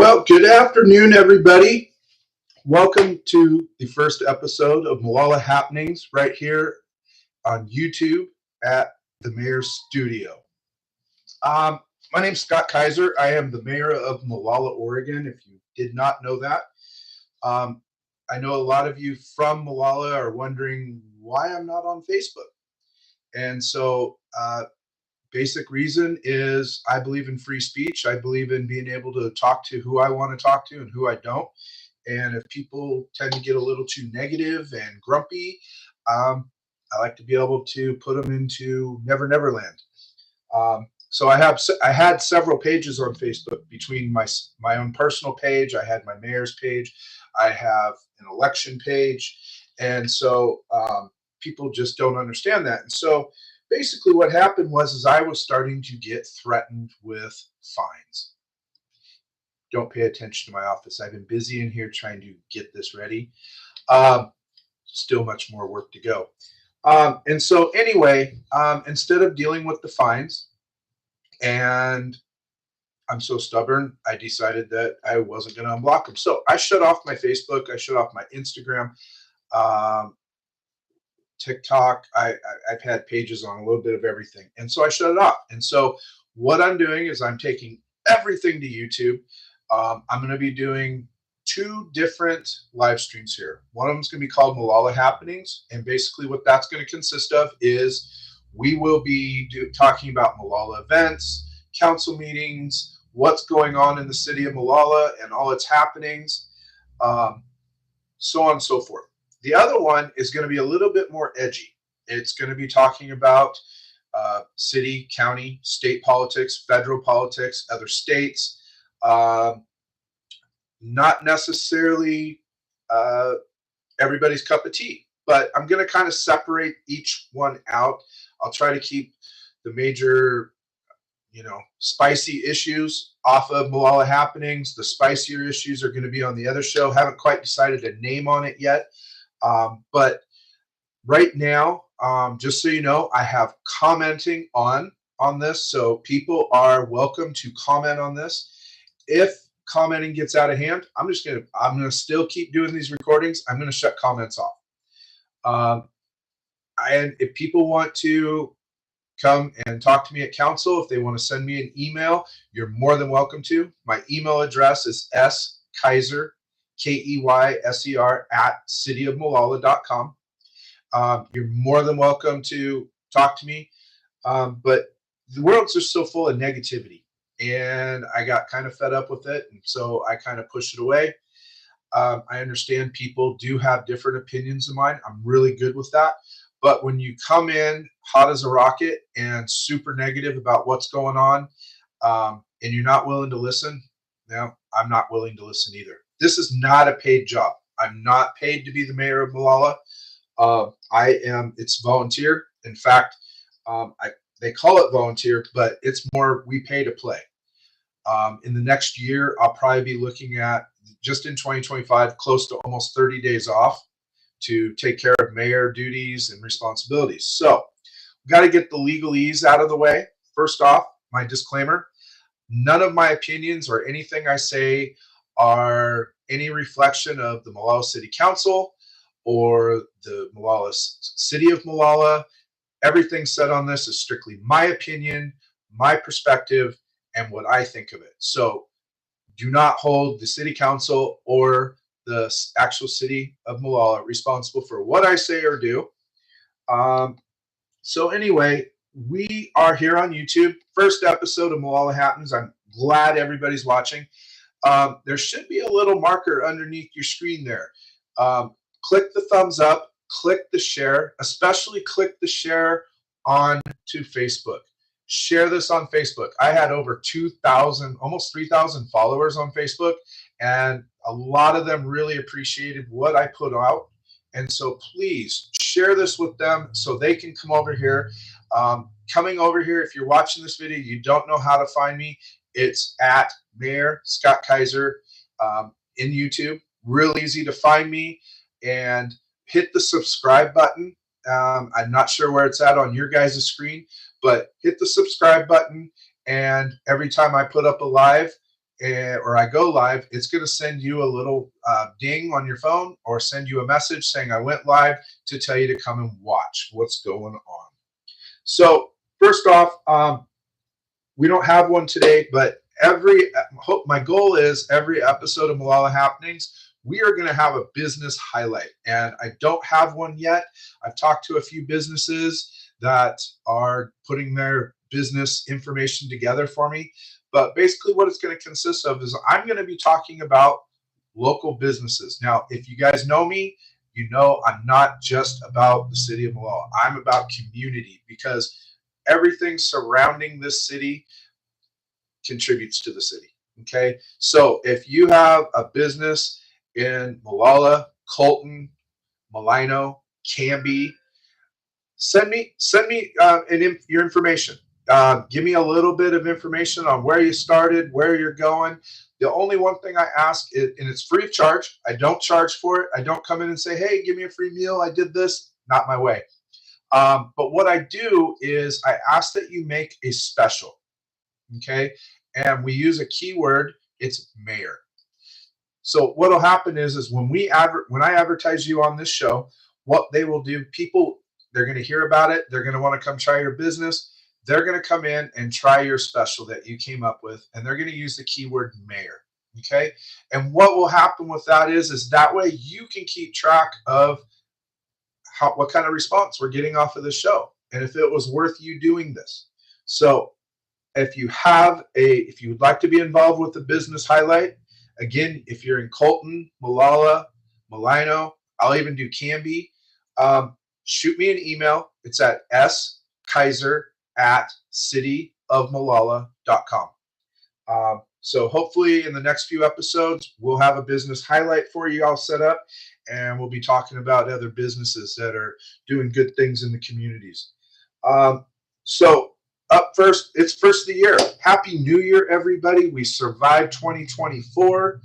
Well, good afternoon, everybody. Welcome to the first episode of Molalla Happenings right here on YouTube at the Mayor's Studio. My name's Scott Kaiser. I am the mayor of Molalla, Oregon, if you did not know that. I know a lot of you from Molalla are wondering why I'm not on Facebook. And so basic reason is I believe in free speech. I believe in being able to talk to who I want to talk to and who I don't. And if people tend to get a little too negative and grumpy, I like to be able to put them into Never Never Land. So I had several pages on Facebook between my own personal page. I had my mayor's page. I have an election page, and so people just don't understand that. And so basically, what happened was I was starting to get threatened with fines. Don't pay attention to my office. I've been busy in here trying to get this ready. Still much more work to go. And so anyway, instead of dealing with the fines, and I'm so stubborn, I decided that I wasn't going to unblock them. So I shut off my Facebook. I shut off my Instagram, TikTok. I've had pages on a little bit of everything. And so I shut it off. And so what I'm doing is I'm taking everything to YouTube. I'm going to be doing two different live streams here. One of them is going to be called Molalla Happenings. And basically what that's going to consist of is we will be talking about Molalla events, council meetings, what's going on in the city of Molalla and all its happenings, so on and so forth. The other one is going to be a little bit more edgy. It's going to be talking about city, county, state politics, federal politics, other states. Not necessarily everybody's cup of tea, but I'm going to kind of separate each one out. I'll try to keep the major, spicy issues off of Molalla Happenings. The spicier issues are going to be on the other show. Haven't quite decided a name on it yet. But right now, just so you know, I have commenting on this. So people are welcome to comment on this. If commenting gets out of hand, I'm going to still keep doing these recordings. I'm going to shut comments off. And if people want to come and talk to me at council, if they want to send me an email, you're more than welcome to. My email address is skaiser, Keyser, at cityofmolalla.com. You're more than welcome to talk to me. But the world's just so full of negativity, and I got kind of fed up with it, and so I kind of pushed it away. I understand people do have different opinions than mine. I'm really good with that. But when you come in hot as a rocket and super negative about what's going on, and you're not willing to listen, I'm not willing to listen either. This is not a paid job. I'm not paid to be the mayor of Molalla. It's volunteer. In fact, they call it volunteer, but it's more we pay to play. In the next year, I'll probably be looking at, just in 2025, close to almost 30 days off to take care of mayor duties and responsibilities. So we've got to get the legalese out of the way. First off, my disclaimer, none of my opinions or anything I say are any reflection of the Molalla City Council or the Molalla City of Molalla. Everything said on this is strictly my opinion, my perspective, and what I think of it. So do not hold the city council or the actual city of Molalla responsible for what I say or do. So anyway, we are here on YouTube. First episode of Molalla Happens. I'm glad everybody's watching. There should be a little marker underneath your screen there. Click the thumbs up, click the share, especially click the share on to Facebook. Share this on Facebook. I had over 2,000, almost 3,000 followers on Facebook, and a lot of them really appreciated what I put out. And so please share this with them so they can come over here. Coming over here, if you're watching this video, you don't know how to find me, it's at Mayor Scott Kaiser in YouTube. Real easy to find me, and hit the subscribe button. I'm not sure where it's at on your guys' screen, but hit the subscribe button, and every time I put up a live, or I go live, it's going to send you a little ding on your phone or send you a message saying I went live to tell you to come and watch what's going on. So first off, we don't have one today, but my goal is every episode of Molalla Happenings, we are going to have a business highlight. And I don't have one yet. I've talked to a few businesses that are putting their business information together for me. But basically what it's going to consist of is I'm going to be talking about local businesses. Now, if you guys know me, you know I'm not just about the city of Molalla. I'm about community, because everything surrounding this city contributes to the city. Okay. So if you have a business in Molalla, Colton, Malino, Canby, send me your information. Give me a little bit of information on where you started, where you're going. The only one thing I ask is, and it's free of charge. I don't charge for it. I don't come in and say, hey, give me a free meal. I did this. Not my way. But what I do is I ask that you make a special. Okay. And we use a keyword. It's mayor. So what'll happen is when I advertise you on this show, what they will do, people, they're going to hear about it. They're going to want to come try your business. They're going to come in and try your special that you came up with, and they're going to use the keyword mayor. Okay. And what will happen with that is that way you can keep track of what kind of response we're getting off of the show, and if it was worth you doing this. So if you would like to be involved with the business highlight, again, if you're in Colton, Molalla, Malino, I'll even do Canby, shoot me an email. It's at skaiser@cityofmolalla.com. So hopefully in the next few episodes, we'll have a business highlight for you all set up, and we'll be talking about other businesses that are doing good things in the communities. So up first, it's first of the year. Happy New Year, everybody. We survived 2024.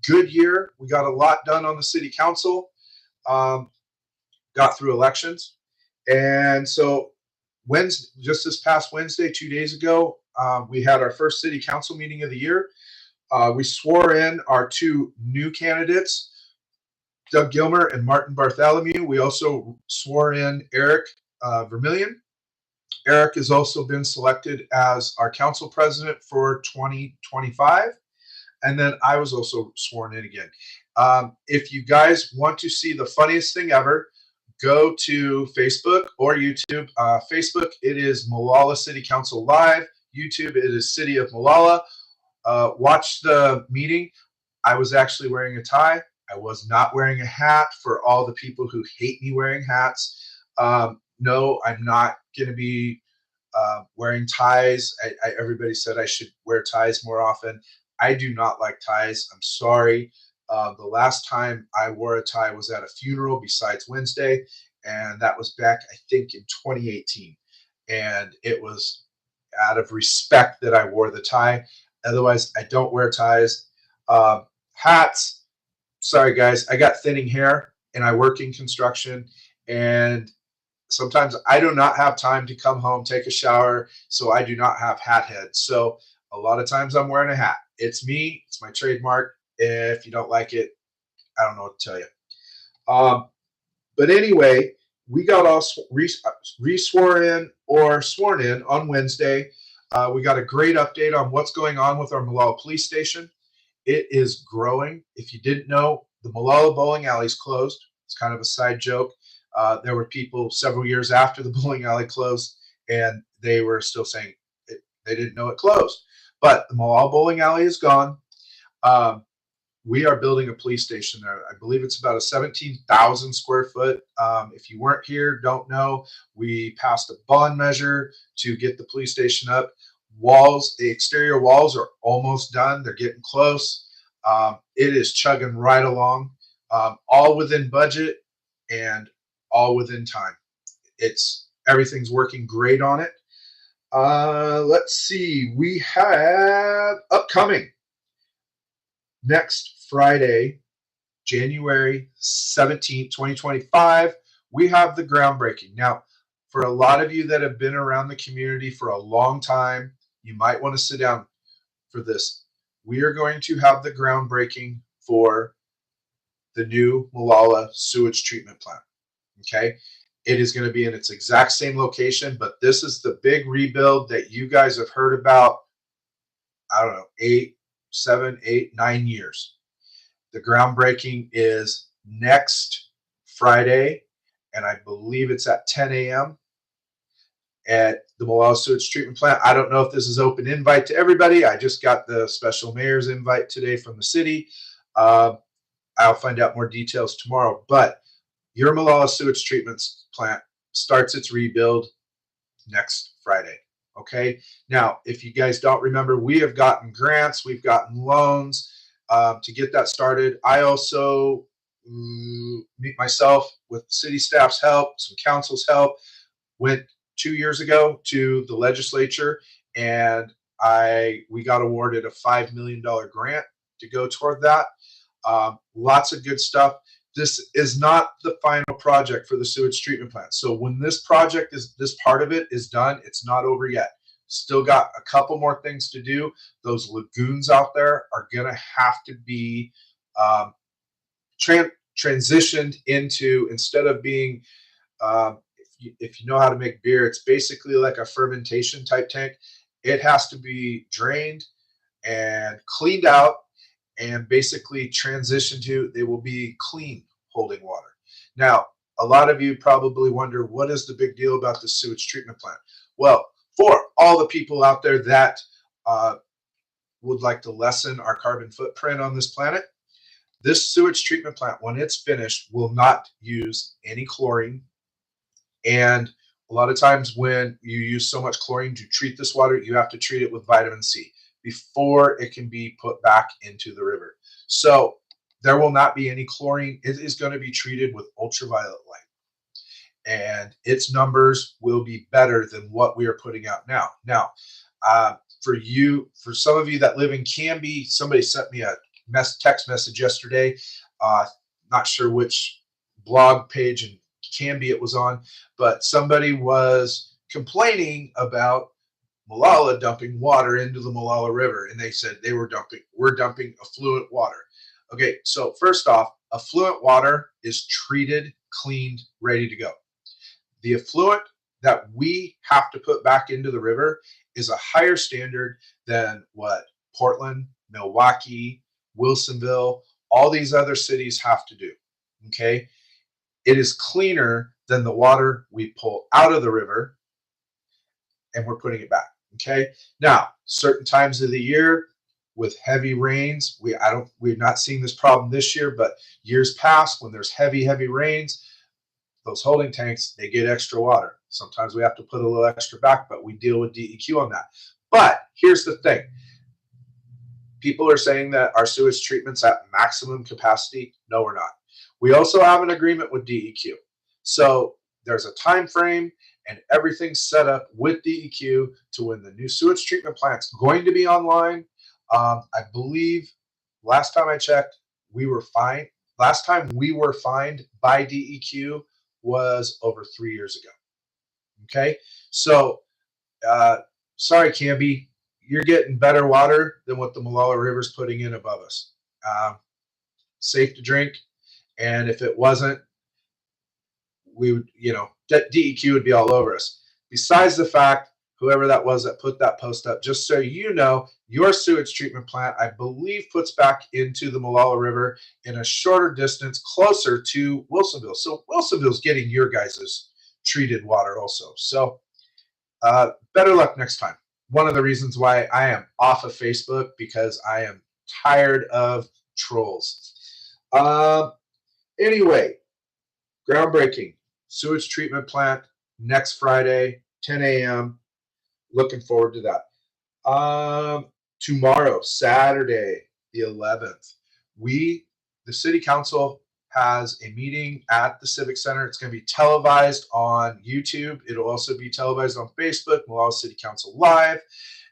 Good year. We got a lot done on the city council. Got through elections. And so just this past Wednesday, 2 days ago, we had our first city council meeting of the year. We swore in our two new candidates, Doug Gilmer and Martin Bartholomew. We also swore in Eric Vermillion. Eric has also been selected as our council president for 2025. And then I was also sworn in again. If you guys want to see the funniest thing ever, go to Facebook or YouTube. Facebook, it is Molalla City Council Live. YouTube, it is City of Molalla. Watch the meeting. I was actually wearing a tie. I was not wearing a hat for all the people who hate me wearing hats. No, I'm not going to be wearing ties. Everybody said I should wear ties more often. I do not like ties. I'm sorry. The last time I wore a tie was at a funeral besides Wednesday, and that was back, I think, in 2018. And it was out of respect that I wore the tie. Otherwise, I don't wear ties. Hats, sorry, guys. I got thinning hair, and I work in construction, and sometimes I do not have time to come home, take a shower, so I do not have hat head. So a lot of times I'm wearing a hat. It's me. It's my trademark. If you don't like it, I don't know what to tell you. But anyway, we got all re-sworn in or sworn in on Wednesday. We got a great update on what's going on with our Molalla Police Station. It is growing. If you didn't know, the Molalla bowling alley is closed. It's kind of a side joke. There were people several years after the bowling alley closed, and they were still saying they didn't know it closed. But the Molalla bowling alley is gone. We are building a police station there. I believe it's about a 17,000 square foot. If you weren't here, don't know, we passed a bond measure to get the police station up. The exterior walls are almost done. They're getting close. It is chugging right along, all within budget and all within time. Everything's working great on it. Let's see. We have upcoming next Friday, January 17th, 2025, we have the groundbreaking. Now, for a lot of you that have been around the community for a long time, you might want to sit down for this. we are going to have the groundbreaking for the new Molalla sewage treatment plant. Okay. It is going to be in its exact same location, but this is the big rebuild that you guys have heard about. I don't know, 8, 7, 8, 9 years. The groundbreaking is next Friday, and I believe it's at 10 a.m. at the Molalla Sewage Treatment Plant. I don't know if this is open invite to everybody. I just got the special mayor's invite today from the city. I'll find out more details tomorrow. But your Molalla Sewage Treatment Plant starts its rebuild next Friday. Okay. Now, if you guys don't remember, we have gotten grants, we've gotten loans to get that started. I also meet myself with city staff's help, some council's help, went 2 years ago to the legislature, and we got awarded a $5 million grant to go toward that. Lots of good stuff. This is not the final project for the sewage treatment plant. So when this part of it is done, it's not over yet. Still got a couple more things to do. Those lagoons out there are going to have to be transitioned into, instead of being, if you know how to make beer, it's basically like a fermentation type tank. It has to be drained and cleaned out and basically transitioned to, they will be clean holding water. Now, a lot of you probably wonder, what is the big deal about the sewage treatment plant? Well, for all the people out there that would like to lessen our carbon footprint on this planet, this sewage treatment plant, when it's finished, will not use any chlorine. And a lot of times when you use so much chlorine to treat this water, you have to treat it with vitamin C before it can be put back into the river. So there will not be any chlorine. It is going to be treated with ultraviolet light, and its numbers will be better than what we are putting out now. Now, for some of you that live in Canby, somebody sent me a text message yesterday. Not sure which blog page in Canby it was on, but somebody was complaining about Molalla dumping water into the Molalla River, and they said we're dumping affluent water. Okay, so first off, affluent water is treated, cleaned, ready to go. The affluent that we have to put back into the river is a higher standard than what Portland, Milwaukee, Wilsonville, all these other cities have to do. Okay, it is cleaner than the water we pull out of the river, and we're putting it back. Okay. Now, certain times of the year with heavy rains, we're not seeing this problem this year, but years past, when there's heavy rains, those holding tanks, they get extra water. Sometimes we have to put a little extra back, but we deal with DEQ on that. But here's the thing. People are saying that our sewage treatment's at maximum capacity. No, we're not. We also have an agreement with DEQ. So there's a time frame, and everything's set up with DEQ to when the new sewage treatment plant's going to be online. I believe last time I checked, we were fine. Last time we were fined by DEQ was over 3 years ago. Okay, so sorry, Canby, you're getting better water than what the Molalla River's putting in above us. Safe to drink, and if it wasn't, we would, DEQ would be all over us. Besides the fact, whoever that was that put that post up, just so you know, your sewage treatment plant, I believe, puts back into the Molalla River in a shorter distance, closer to Wilsonville. So Wilsonville's getting your guys' treated water also. So better luck next time. One of the reasons why I am off of Facebook, because I am tired of trolls. Anyway, groundbreaking sewage treatment plant next Friday, 10 a.m. Looking forward to that. Tomorrow, Saturday, the 11th, the city council has a meeting at the Civic Center. It's going to be televised on YouTube. It'll also be televised on Facebook, Molalla City Council Live.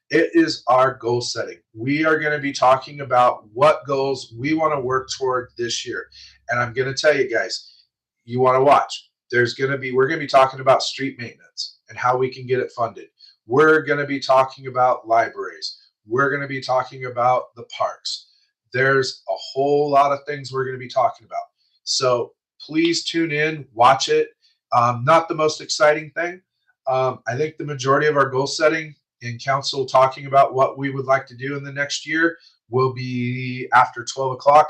It is our goal setting. We are going to be talking about what goals we want to work toward this year. And I'm going to tell you guys, you want to watch. We're going to be talking about street maintenance and how we can get it funded. We're going to be talking about libraries. we're going to be talking about the parks. There's a whole lot of things we're going to be talking about. So please tune in, watch it. Not the most exciting thing. I think the majority of our goal setting in council talking about what we would like to do in the next year will be after 12 o'clock.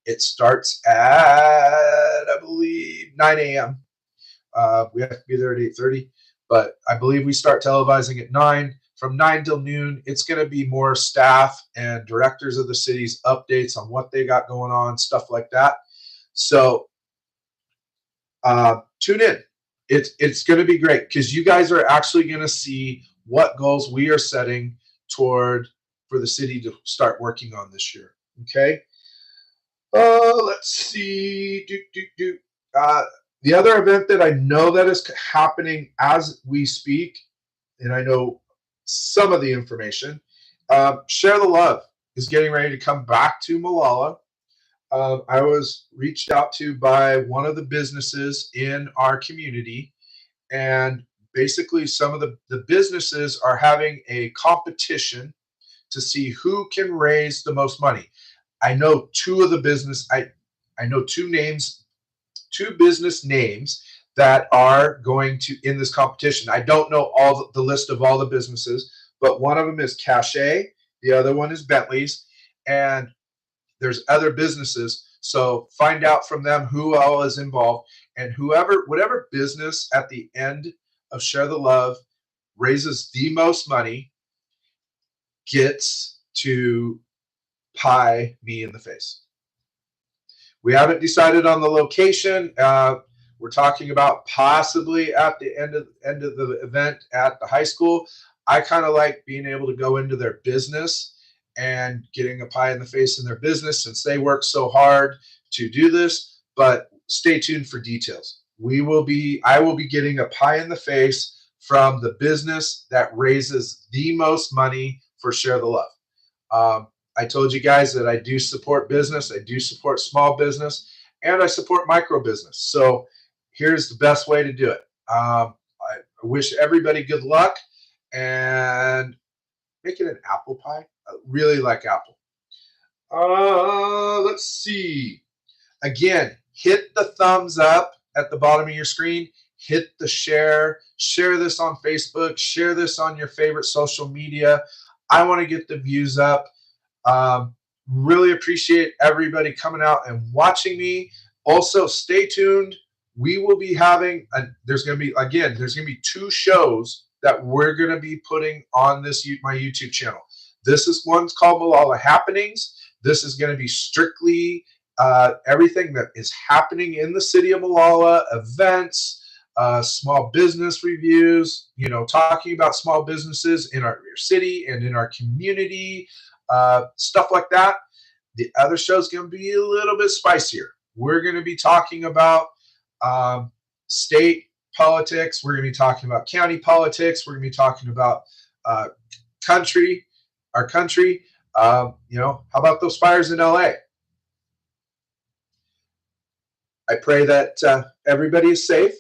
It starts at, I believe, 9 a.m. We have to be there at 8:30, but I believe we start televising at 9. From 9 till noon, it's going to be more staff and directors of the city's updates on what they got going on, stuff like that. So tune in. It's going to be great because you guys are actually going to see what goals we are setting toward for the city to start working on this year. Okay. Let's see. The other event that I know that is happening as we speak, and I know some of the information, Share the Love is getting ready to come back to Molalla. I was reached out to by one of the businesses in our community, and basically some of the businesses are having a competition to see who can raise the most money. I know two names, two business names that are going to in this competition. I don't know all the list of all the businesses, but one of them is Cachet, the other one is Bentley's, and there's other businesses. So find out from them who all is involved, and whatever business at the end of Share the Love raises the most money gets to pie me in the face. We haven't decided on the location. We're talking about possibly at the end of the event at the high school. I kind of like being able to go into their business and getting a pie in the face in their business since they work so hard to do this. But stay tuned for details. I will be getting a pie in the face from the business that raises the most money for Share the Love. I told you guys that I do support business, I do support small business, and I support micro business. So here's the best way to do it. I wish everybody good luck, and make it an apple pie. I really like apple. Let's see. Again, hit the thumbs up at the bottom of your screen. Hit the share. Share this on Facebook. Share this on your favorite social media. I want to get the views up. Really appreciate everybody coming out and watching me. Also, stay tuned. We will be having there's going to be 2 shows that we're going to be putting on my YouTube channel. One's called Molalla Happenings. This is going to be strictly everything that is happening in the city of Molalla, events, small business reviews, talking about small businesses in our city and in our community, stuff like that. The other show is going to be a little bit spicier. We're going to be talking about state politics. We're going to be talking about county politics. We're going to be talking about our country. How about those fires in LA? I pray that everybody is safe.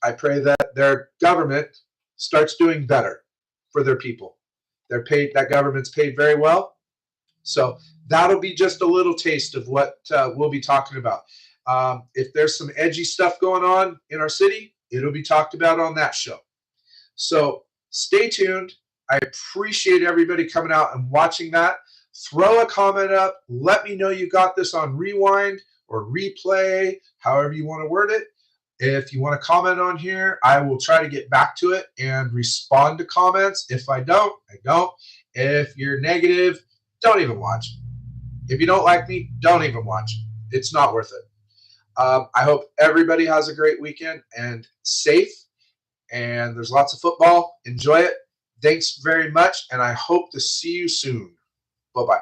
I pray that their government starts doing better for their people. That government's paid very well. So that'll be just a little taste of what we'll be talking about. If there's some edgy stuff going on in our city, it'll be talked about on that show. So stay tuned. I appreciate everybody coming out and watching that. Throw a comment up. Let me know you got this on rewind or replay, however you want to word it. If you want to comment on here, I will try to get back to it and respond to comments. If I don't, I don't. If you're negative, don't even watch. If you don't like me, don't even watch. It's not worth it. I hope everybody has a great weekend and safe. And there's lots of football. Enjoy it. Thanks very much. And I hope to see you soon. Bye-bye.